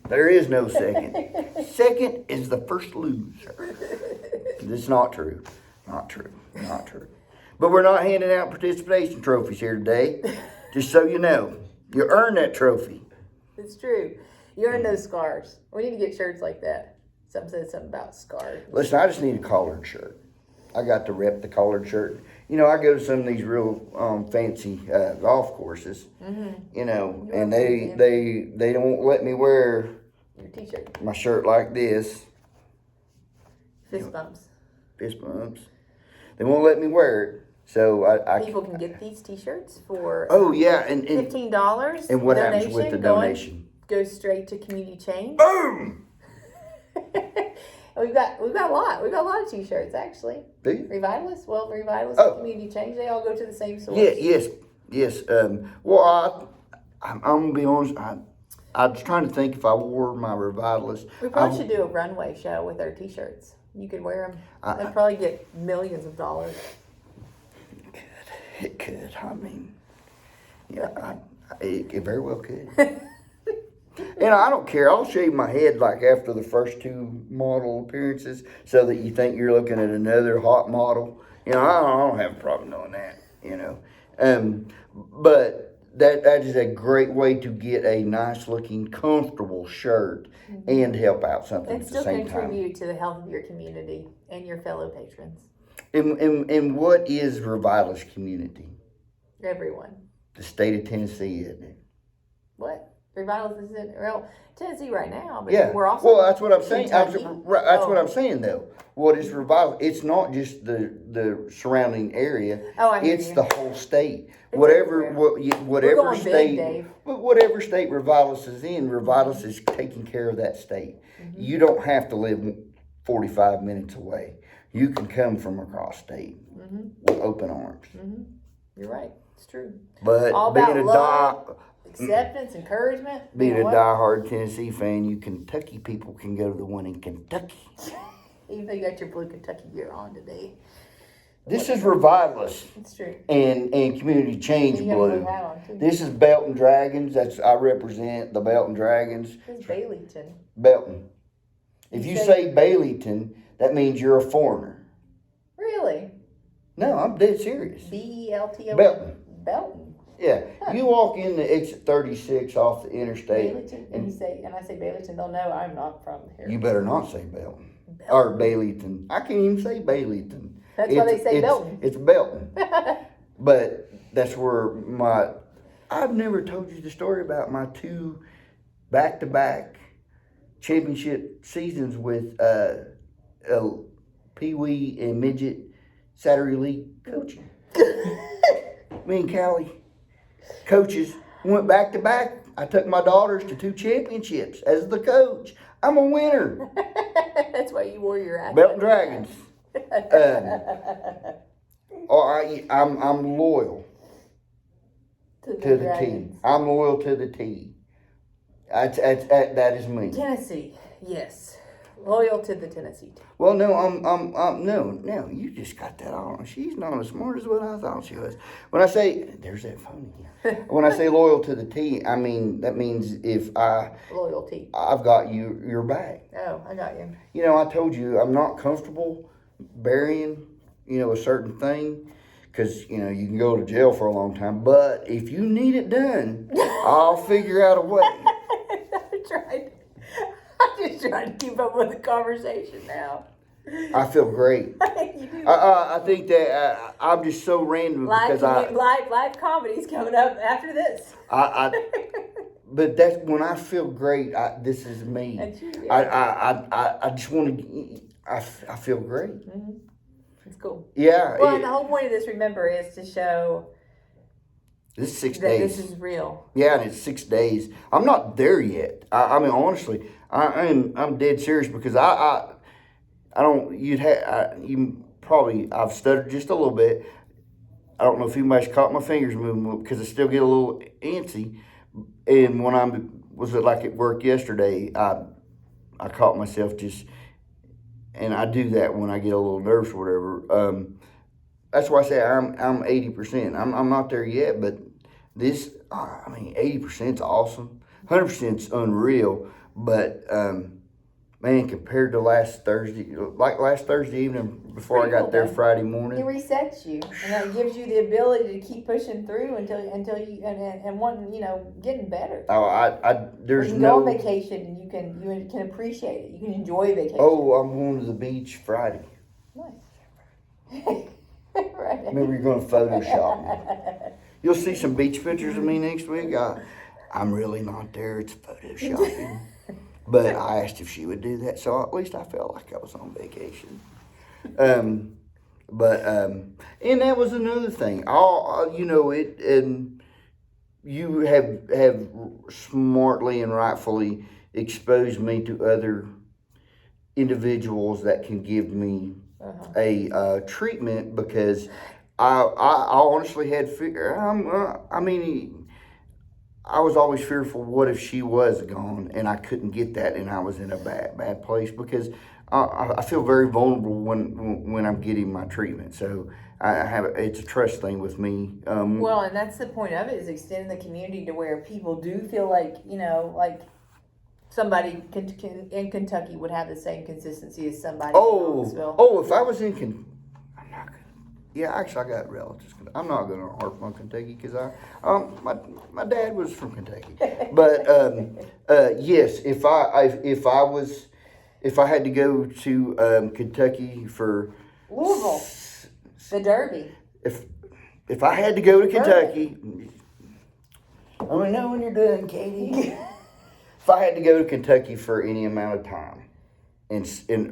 There is no second. Second is the first loser. It's not true. Not true. But we're not handing out participation trophies here today. Just so you know. You earned that trophy. It's true. You earned those scars. We need to get shirts like that. Some said something about scars. Listen, I just need a collared shirt. I got to rep the collared shirt. You know, I go to some of these real fancy golf courses, you know, and they don't let me wear Your t-shirt. my shirt like this. Fist bumps. Fist bumps. They won't let me wear it. So I People can get these t-shirts for oh yeah, and $15. and what happens with the donation? Goes straight to community change. Boom! We've got a lot. We've got a lot of t-shirts actually. Do you? Revitalist, Revitalist Oh. and community change. They all go to the same source. Yeah, yes. Well, I'm gonna be honest. I was trying to think if I wore my Revitalist. We probably should do a runway show with our t-shirts. You could wear them. They'd probably get millions of dollars. It could. I mean, yeah, it very well could. And I don't care. I'll shave my head like after the first 2 model appearances so that you think you're looking at another hot model. You know, I don't have a problem doing that, you know. But that is a great way to get a nice looking, comfortable shirt and help out something And at the still same time. contribute to the health of your community and your fellow patrons. And what is Revitalist community? Everyone. The state of Tennessee, isn't it? What? Revitalist is in Tennessee right now, but Yeah. we're also Well, that's what I'm saying. Kentucky. That's what I'm saying, though. What is Revital? It's not just the surrounding area. Oh, I hear It's you. the whole state. It's Whatever everywhere. whatever We're going state, big, Dave. but whatever state Revitalist is in, Revitalist is taking care of that state. You don't have to live 45 minutes away. You can come from across state with open arms. You're right. It's true. But All being about a love, acceptance, encouragement. being you a know what? diehard Tennessee fan, you Kentucky people can go to the one in Kentucky. Even though you got your blue Kentucky gear on today. This is Revitalist It's true. and Community Change You got a blue Blue. hat on too. This is Belton Dragons. I represent the Belton Dragons. It's Baileyton. Belton. If you say Baileyton, that means you're a foreigner. Really? No, I'm dead serious. Belton. Belton. Belton. Yeah, you walk in the exit 36 off the interstate. Baileyton. And I say Baileyton, they'll know I'm not from here. You better not say Belton. Or Baileyton. I can't even say Baileyton. That's why they say Belton. It's Belton. But that's where I've never told you the story about my 2 back-to-back championship seasons with Pee Wee and Midget Saturday League coaching. Me and Callie, coaches, went back-to-back. I took my daughters to 2 championships as the coach. I'm a winner. That's why you wore your hat. Belton Dragons. I'm loyal to to the Dragons. T. I'm loyal to the T. That is me. Tennessee, yes. Loyal to the Tennessee team. Well, no, no, you just got that on. She's not as smart as what I thought she was. When I say, there's that phone again. When I say loyal to the T, I mean, that means if Loyalty. I've got your back. Oh, I got you. You know, I told you I'm not comfortable burying, a certain thing. Because, you can go to jail for a long time. But if you need it done, I'll figure out a way. I'm just trying to keep up with the conversation now. I feel great. You do. I think that I'm just so random because live comedy's coming up after this. but that's when I feel great. This is me. That's you, yeah. I just want to. I feel great. Mm-hmm. It's cool. Yeah. Well, and the whole point of this, remember, is to show this is 6 that days. this is real. Yeah, and it's 6 days. I'm not there yet. I mean, honestly, I'm dead serious because I don't. I've stuttered just a little bit. I don't know if anybody's caught my fingers moving because I still get a little antsy. And when was it like at work yesterday, I caught myself just, and I do that when I get a little nervous or whatever. That's why I say I'm 80%. I'm not there yet, but this, 80% is awesome. 100% is unreal. But man, compared to last Thursday evening before I got there Friday It morning. resets you, and that gives you the ability to keep pushing through until you and wanting, getting better. Oh, there's You can go on vacation and you can appreciate it. You can enjoy vacation. Oh, I'm going to the beach Friday. Nice. Right. Maybe you're going to Photoshop me. You'll see some beach pictures of me next week. I'm really not there. It's photoshopping. But I asked if she would do that, so at least I felt like I was on vacation. And that was another thing. You have smartly and rightfully exposed me to other individuals that can give me a treatment, because I honestly had fear. I was always fearful. What if she was gone and I couldn't get that, and I was in a bad place? Because I feel very vulnerable when I'm getting my treatment. So it's a trust thing with me. Well, and that's the point of it, is extending the community to where people do feel like somebody in Kentucky would have the same consistency as somebody in Knoxville. If I was in Kentucky. Yeah, actually, I got relatives. I'm not going to harp on Kentucky because my dad was from Kentucky. But yes, if I had to go to Kentucky for Louisville, the Derby. If I had to go to Kentucky, let me know when you're done, Katie. If I had to go to Kentucky for any amount of time,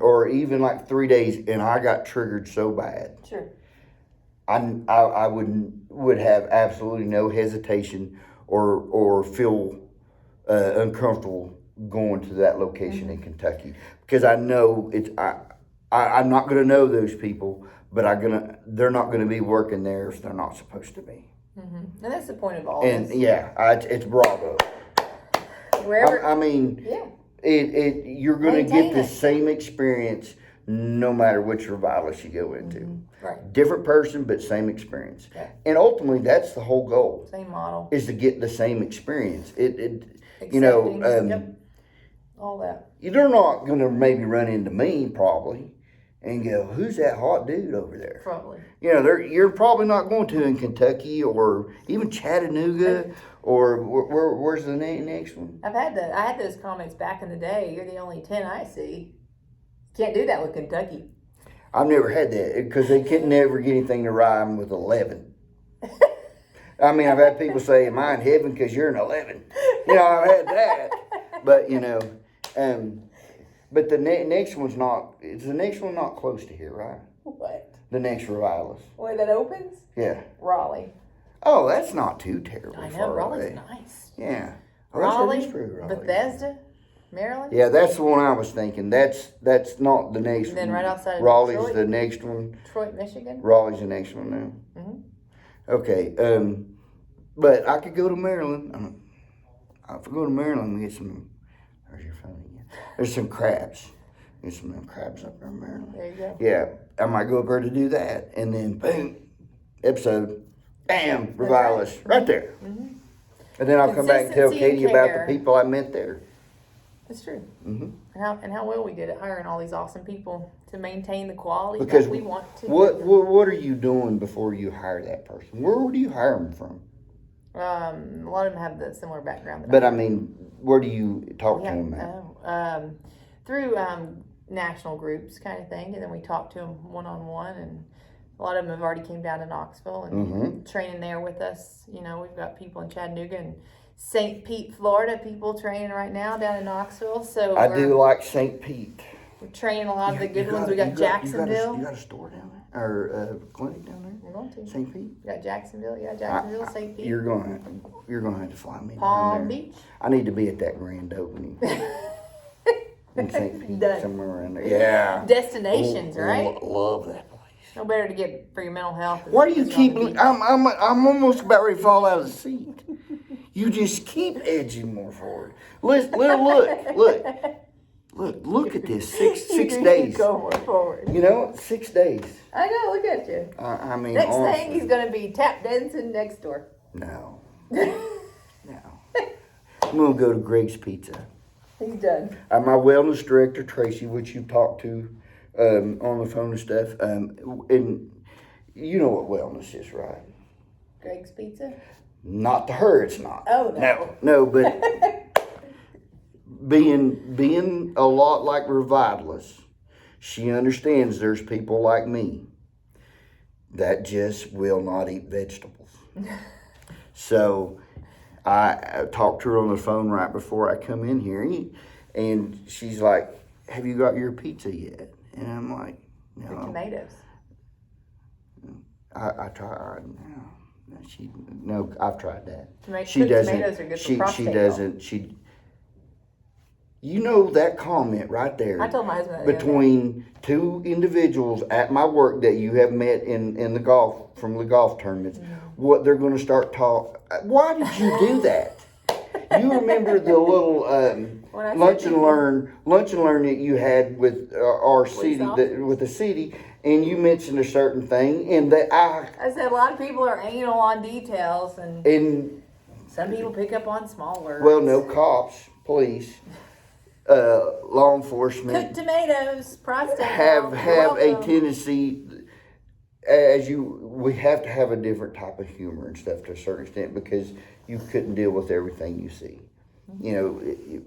or even like 3 days, and I got triggered so bad, sure. I would have absolutely no hesitation or feel uncomfortable going to that location in Kentucky, because I know I'm not going to know those people, but they're not going to be working there if they're not supposed to be. Mm-hmm. And that's the point of all And this. yeah, it's bravo. Wherever, you're going to Maintain get the it. same experience no matter which revitalist you go into. Mm-hmm. Right. Different person, but same experience. Yeah. And ultimately, that's the whole goal. Same model. Is to get the same experience. Yep. All that. They're not going to maybe run into me probably and go, "Who's that hot dude over there?" Probably. You're probably not going to in Kentucky or even Chattanooga or where's the next one? I had those comments back in the day. You're the only 10 I see. Can't do that with Kentucky. I've never had that because they could never get anything to rhyme with 11. I mean, I've had people say, "Am I in heaven because you're an 11?" I've had that, but but the next one's not. Is the next one not close to here, right? What? The next Revitalist. Where that opens? Yeah. Raleigh. Oh, that's not too terrible. I know, far Raleigh's away. nice. Yeah. Raleigh, Raleigh, Bethesda, Maryland. Yeah, that's the one I was thinking. That's not the next And then one. right outside of Raleigh's Detroit? the next one. Detroit, Michigan. Raleigh's the next one now. Mhm. Okay. But I could go to Maryland. If I go to Maryland and get some. There's your phone again. There's some crabs. Get some of them crabs up there in Maryland. There you go. Yeah, I might go up there to do that, and then boom, episode, bam, Revitalist, right there. Mm-hmm. And then I'll come back and tell Consistency and Katie about care. the people I met there. That's true. Mm-hmm. And how well we did it, hiring all these awesome people to maintain the quality Because that we want to. what are you doing before you hire that person? Where do you hire them from? A lot of them have the similar background. But I mean, where do you talk to them at? Through national groups kind of thing, and then we talk to them one-on-one, and a lot of them have already came down to Knoxville and training there with us. We've got people in Chattanooga and St. Pete, Florida, people training right now down in Knoxville. So I do like St. Pete. We're training a lot of the good ones. We got Jacksonville. You got a store down there? Or a clinic down there? We're going to. St. Pete? You got Jacksonville, St. Pete. You're gonna have to fly me Palm down there. Beach. I need to be at that grand opening. In St. Pete, Done. somewhere around there. Yeah. Destinations, right? Love that place. No better to get for your mental health. Why do you than keep? on the beach. I'm almost about ready to fall out of the seat. You just keep edging more forward. Look at this. Six days. Go more forward. 6 days. I know. Look at you. I mean, Next honestly, thing, he's gonna be tap dancing next door. No. I'm gonna go to Greg's Pizza. He's done. My wellness director, Tracy, which you've talked to on the phone and stuff, and you know what wellness is, right? Greg's Pizza? Not to her, it's not. Oh, No, but being a lot like Revitalist, she understands there's people like me that just will not eat vegetables. So I talked to her on the phone right before I come in here, and she's like, "Have you got your pizza yet?" And I'm like, The "No." tomatoes. I tried. No, I've tried that. Tomatoes are good for She prostate doesn't. You know that comment right there. I told my husband that the other day. Between two individuals at my work that you have met in the golf from the golf tournaments, what they're going to start talk. Why did you do that? You remember the little lunch and learn that you had with our city, with the city, and you mentioned a certain thing, and that I said a lot of people are anal on details, and some people pick up on small words. Well, no, cops, police, law enforcement. Cooked tomatoes, prostate. Have a tendency, we have to have a different type of humor and stuff to a certain extent because you couldn't deal with everything you see. You know,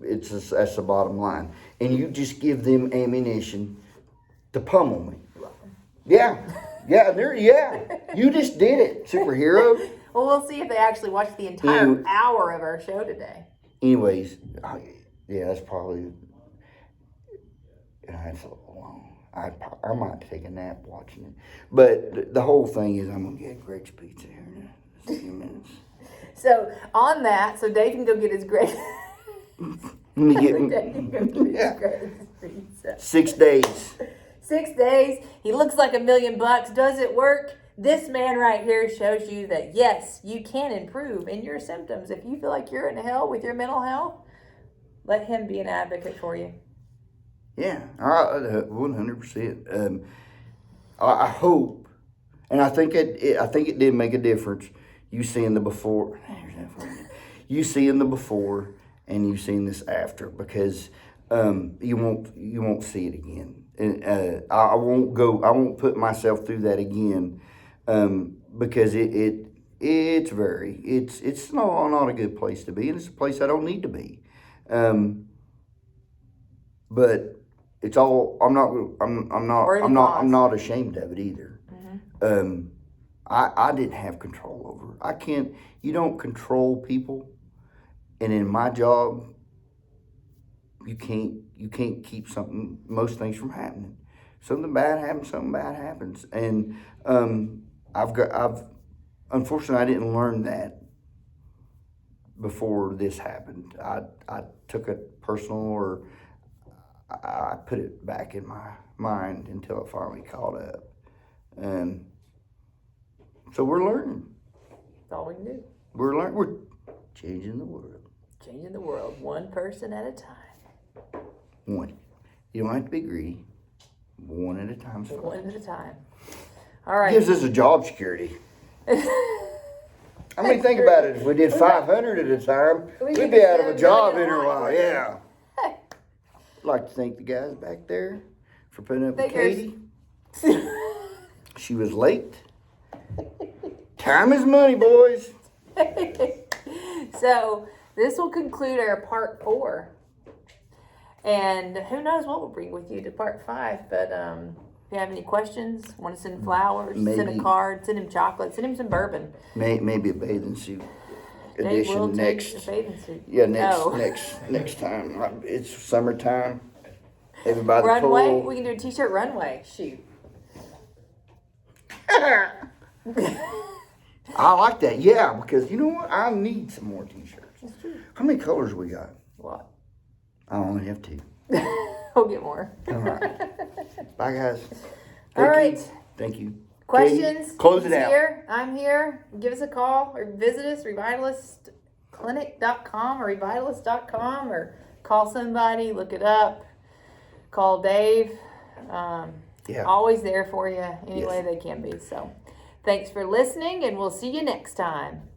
that's the bottom line. And you just give them ammunition to pummel me. Yeah. You just did it, superhero. Well, we'll see if they actually watched the entire hour of our show today. Anyways, yeah, that's probably, that's a little long. I might take a nap watching it. But the whole thing is I'm going to get Greg's Pizza here in a few minutes. So, on that, Dave can go get his Greg's. Let me get Greg's Pizza. 6 days. 6 days. He looks like $1 million. Does it work? This man right here shows you that, yes, you can improve in your symptoms. If you feel like you're in hell with your mental health, let him be an advocate for you. Yeah, 100%. I hope, and I think it did make a difference. You seeing the before, you seeing the before, and you seeing this after, because you won't see it again. And I won't put myself through that again, because it's not a good place to be, and it's a place I don't need to be. But it's all, I'm not ashamed of it either. Mm-hmm. I didn't have control over it. You don't control people, and in my job, you can't keep most things from happening. Something bad happens, and unfortunately I didn't learn that before this happened. I took it personal, or I put it back in my mind until it finally caught up. And so we're learning. That's all we can do. We're learning. We're changing the world. Changing the world, one person at a time. One. You don't have to be greedy. One at a time. One at a time. All right. Gives us a job security. I mean, think about it. If we did 500 at a time, we'd be out of a job in a while. Yeah. I'd like to thank the guys back there for putting up with Katie. She was late. Time is money, boys. So this will conclude our part 4. And who knows what we'll bring with you to part 5. But if you have any questions, want to send flowers, send a card, send him chocolate, send him some bourbon. Maybe a bathing suit edition next. A bathing suit. Yeah, next time. It's summertime. Everybody runway. pool. We can do a t-shirt runway. Shoot. I like that. Yeah, because you know what? I need some more t-shirts. That's true. How many colors we got? What? I only have 2. We'll get more. All right. Bye, guys. All right. Thank you. Questions? Katie, close it out. Here. I'm here. Give us a call or visit us, revitalistclinic.com or revitalist.com, or call somebody, look it up. Call Dave. Always there for you any way they can be. So thanks for listening, and we'll see you next time.